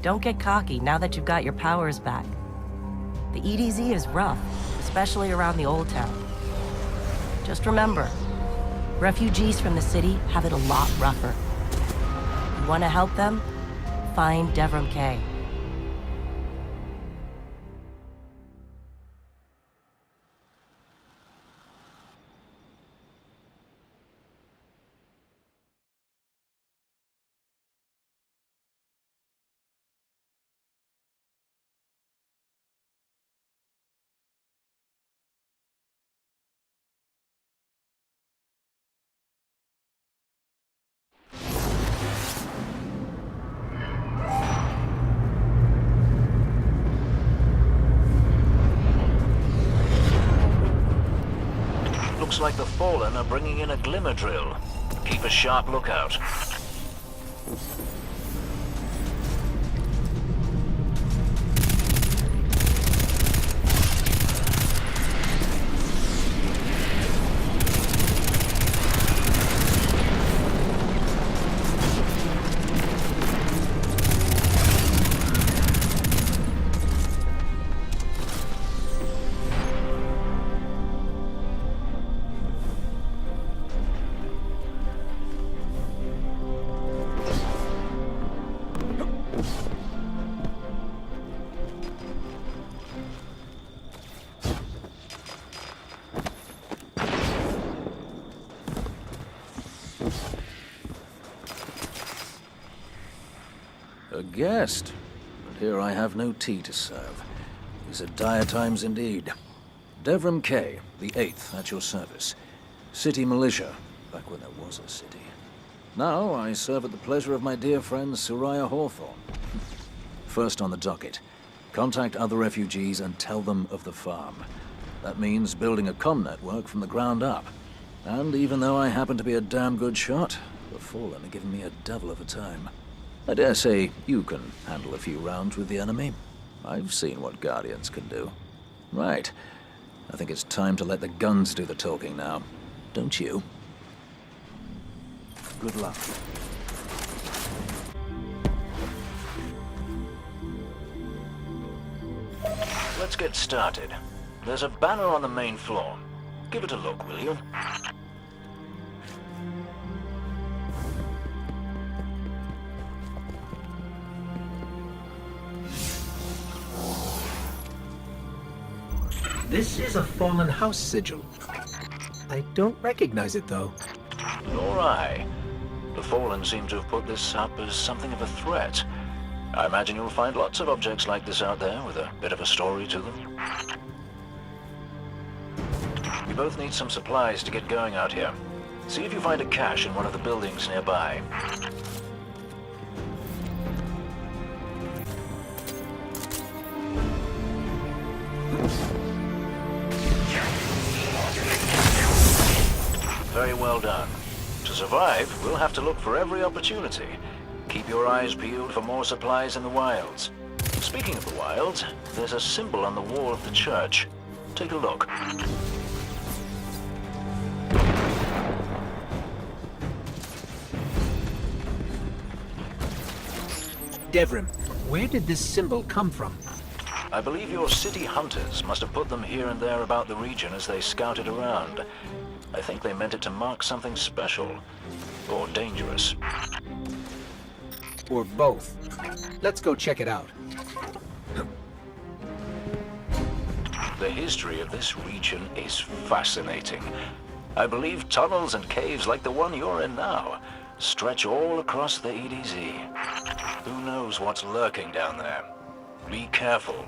don't get cocky now that you've got your powers back. The EDZ is rough, especially around the Old Town. Just remember, refugees from the city have it a lot rougher. You want to help them? Find Devrim Kay. Looks like the Fallen are bringing in a glimmer drill. Keep a sharp lookout. A guest, but here I have no tea to serve. These are dire times indeed. Devrim Kay, the 8th, at your service. City militia, back when there was a city. Now I serve at the pleasure of my dear friend Suraya Hawthorn. First on the docket, contact other refugees and tell them of the farm. That means building a comm network from the ground up. And even though I happen to be a damn good shot, the Fallen are giving me a devil of a time. I dare say you can handle a few rounds with the enemy. I've seen what Guardians can do. Right. I think it's time to let the guns do the talking now. Don't you? Good luck. Let's get started. There's a banner on the main floor. Give it a look, will you? This is a fallen house sigil. I don't recognize it, though. Nor I. The Fallen seem to have put this up as something of a threat. I imagine you'll find lots of objects like this out there with a bit of a story to them. You both need some supplies to get going out here. See if you find a cache in one of the buildings nearby. Very well done. To survive, we'll have to look for every opportunity. Keep your eyes peeled for more supplies in the wilds. Speaking of the wilds, there's a symbol on the wall of the church. Take a look. Devrim, where did this symbol come from? I believe your city hunters must have put them here and there about the region as they scouted around. I think they meant it to mark something special. Or dangerous. Or both. Let's go check it out. The history of this region is fascinating. I believe tunnels and caves like the one you're in now stretch all across the EDZ. Who knows what's lurking down there? Be careful.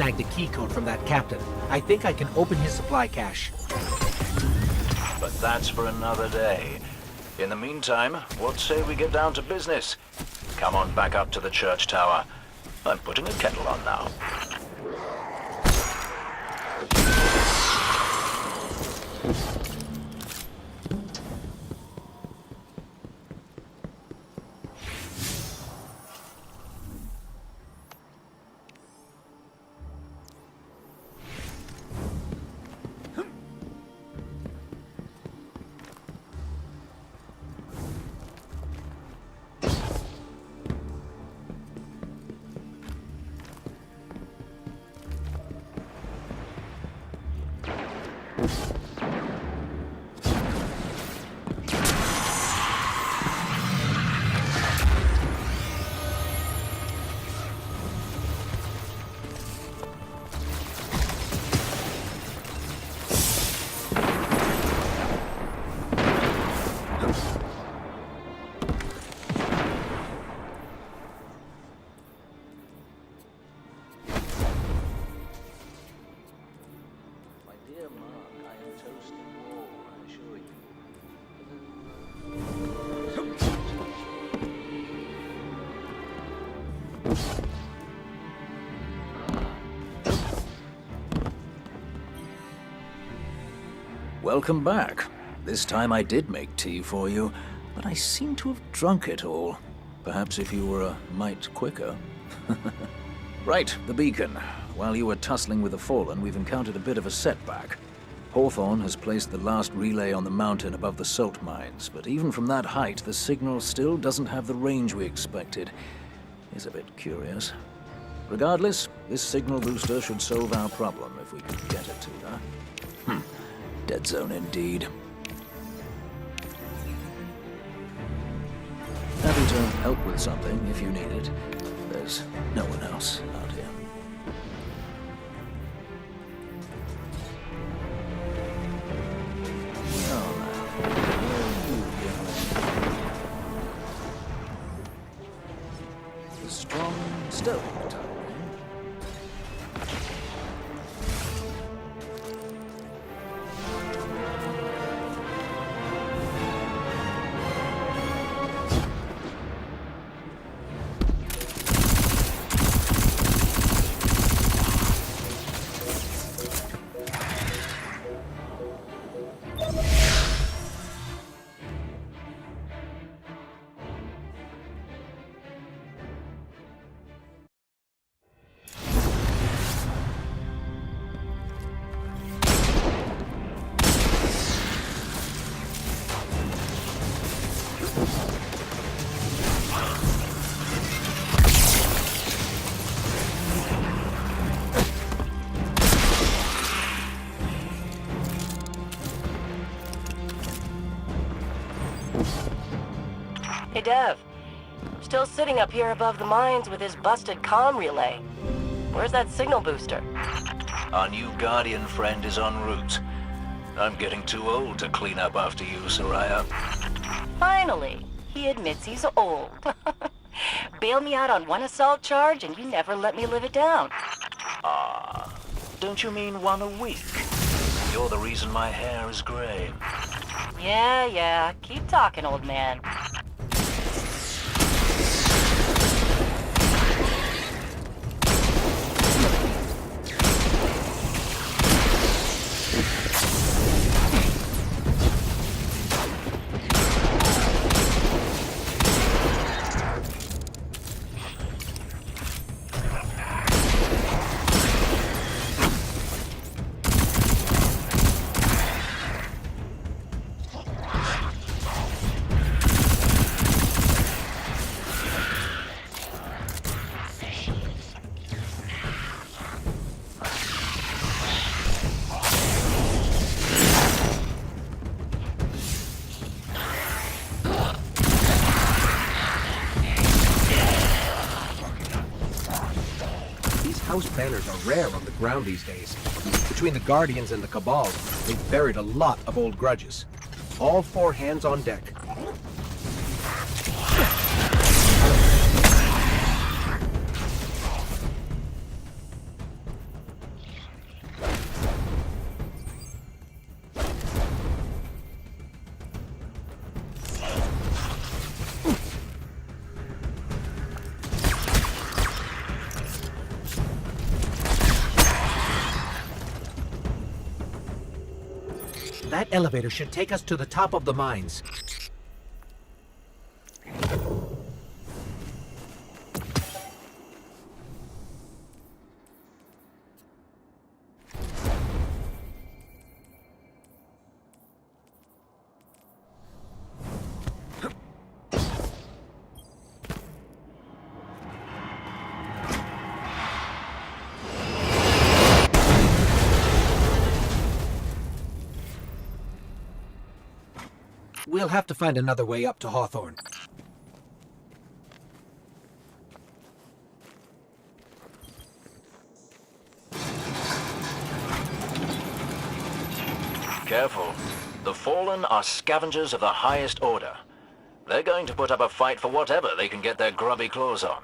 snagged a key code from that captain. I think I can open his supply cache. But that's for another day. In the meantime, what say we get down to business? Come on back up to the church tower. I'm putting a kettle on now. Welcome back. This time I did make tea for you, but I seem to have drunk it all. Perhaps if you were a mite quicker. Right, the beacon. While you were tussling with the Fallen, we've encountered a bit of a setback. Hawthorn has placed the last relay on the mountain above the salt mines, but even from that height, the signal still doesn't have the range we expected. It's a bit curious. Regardless, this signal booster should solve our problem if we can get it to her. Dead zone indeed. Happy to help with something if you need it. There's no one else out here. Oh, man. Where are you going? The strong stoic type, eh? Hey, Dev. Still sitting up here above the mines with his busted comm relay. Where's that signal booster? Our new Guardian friend is en route. I'm getting too old to clean up after you, Soraya. Finally, he admits he's old. Bail me out on one assault charge and you never let me live it down. Don't you mean one a week? You're the reason my hair is gray. Yeah. Keep talking, old man. House banners are rare on the ground these days. Between the Guardians and the Cabal, they've buried a lot of old grudges. All four hands on deck. That elevator should take us to the top of the mines. We'll have to find another way up to Hawthorn. Careful. The Fallen are scavengers of the highest order. They're going to put up a fight for whatever they can get their grubby claws on.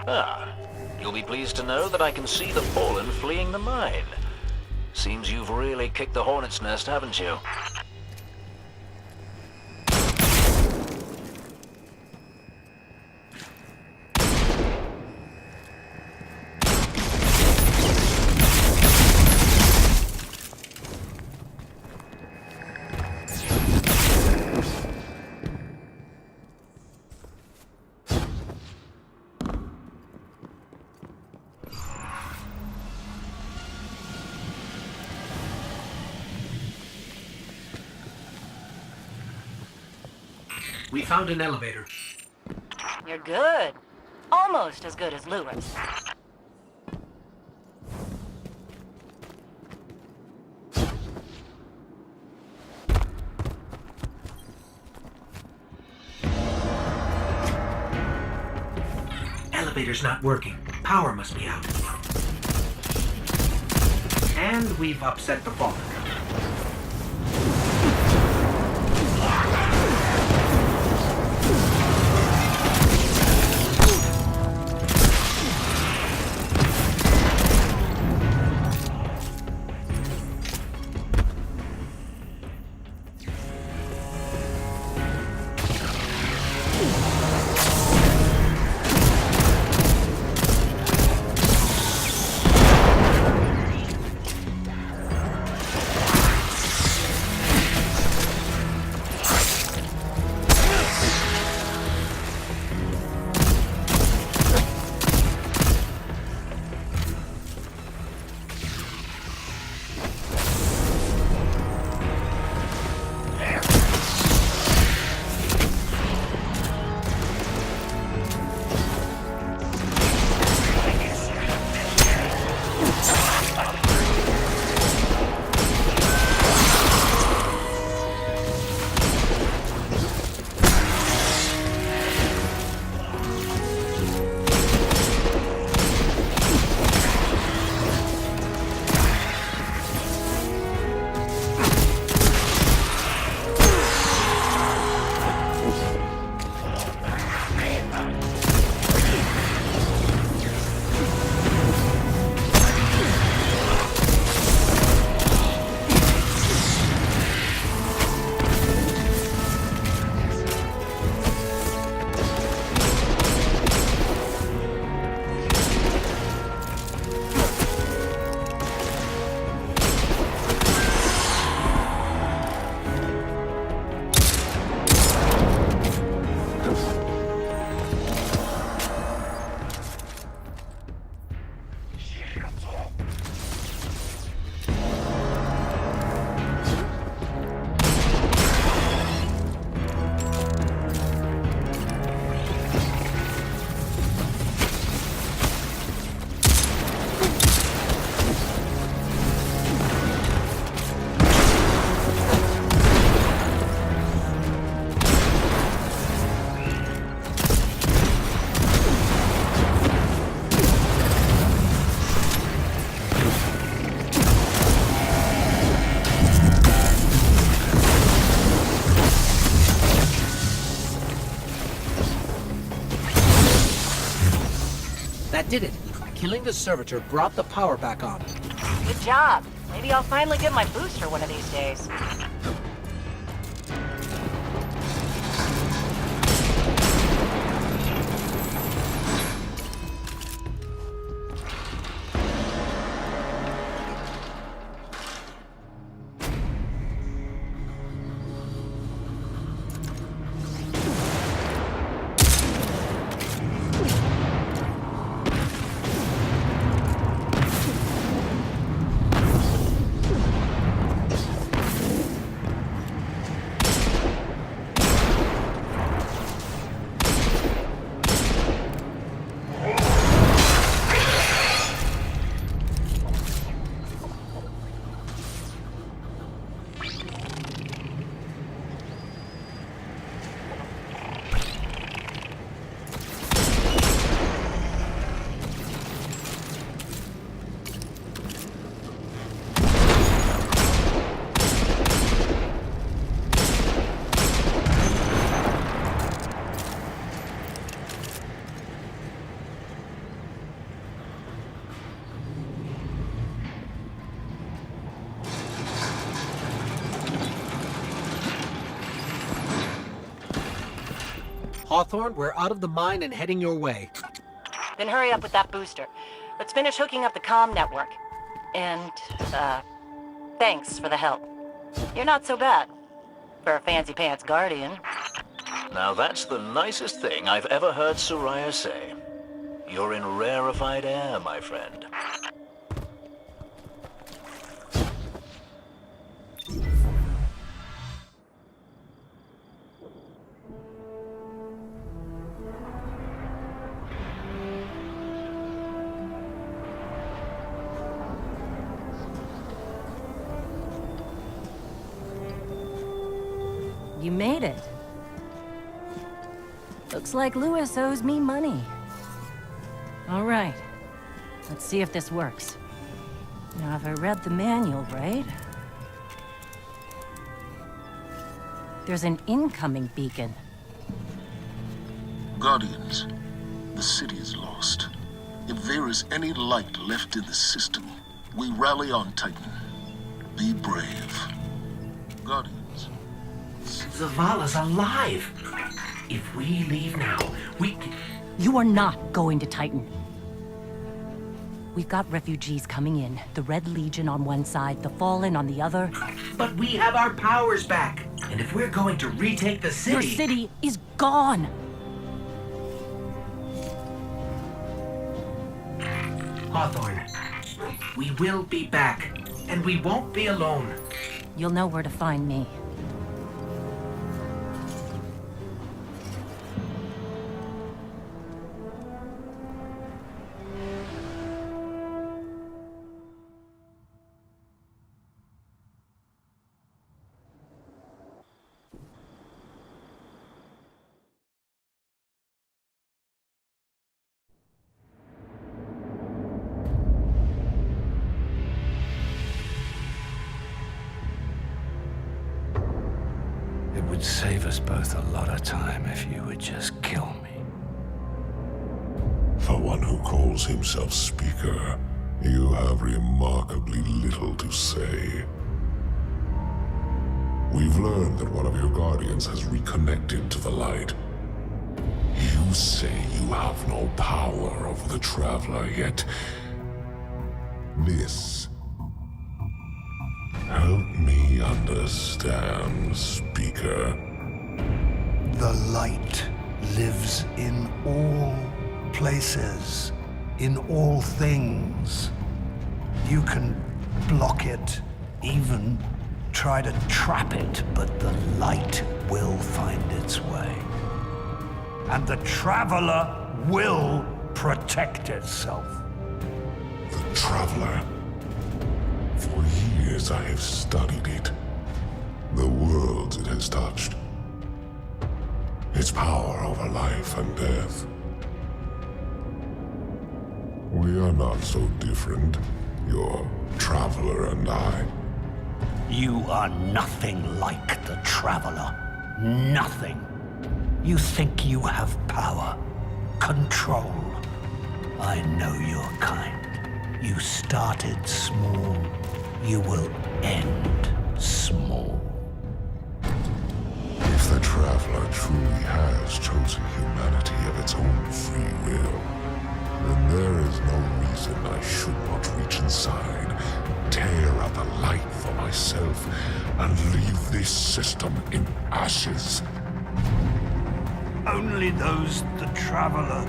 Ah, you'll be pleased to know that I can see the Fallen fleeing the mine. Seems you've really kicked the hornet's nest, haven't you? We found an elevator. You're good. Almost as good as Lewis. Elevator's not working. Power must be out. And we've upset the Fallen. That did it. Killing the servitor brought the power back on. Good job. Maybe I'll finally get my booster one of these days. Hawthorn, we're out of the mine and heading your way. Then hurry up with that booster. Let's finish hooking up the comm network. And, thanks for the help. You're not so bad. For a fancy pants guardian. Now that's the nicest thing I've ever heard Soraya say. You're in rarefied air, my friend. You made it. Looks like Lewis owes me money. All right. Let's see if this works. Now, have I read the manual right? There's an incoming beacon. Guardians, the city is lost. If there is any light left in the system, we rally on Titan. Be brave. Guardians. Zavala's alive! If we leave now, we can... You are not going to Titan. We've got refugees coming in. The Red Legion on one side, the Fallen on the other. But we have our powers back. And if we're going to retake the city... Your city is gone! Hawthorn, we will be back. And we won't be alone. You'll know where to find me. It would save us both a lot of time if you would just kill me. For one who calls himself Speaker, you have remarkably little to say. We've learned that one of your Guardians has reconnected to the light. You say you have no power over the Traveler, yet... this... help me understand, Speaker. The light lives in all places, in all things. You can block it, even try to trap it, but the light will find its way. And the Traveler will protect itself. The Traveler. For years I have studied it. The worlds it has touched. Its power over life and death. We are not so different, your Traveler and I. You are nothing like the Traveler. Nothing. You think you have power, control. I know your kind. You started small. You will end small. If the Traveler truly has chosen humanity of its own free will, then there is no reason I should not reach inside, tear out the light for myself, and leave this system in ashes. Only those the Traveler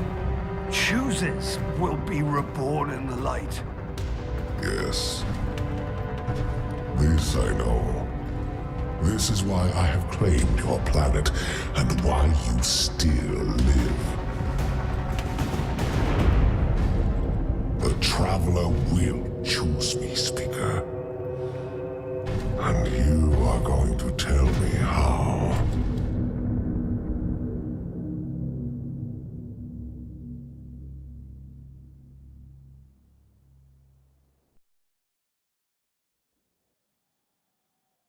chooses will be reborn in the light. Yes. This I know. This is why I have claimed your planet, and why you still live. The Traveler will choose me, Speaker. And you are going to tell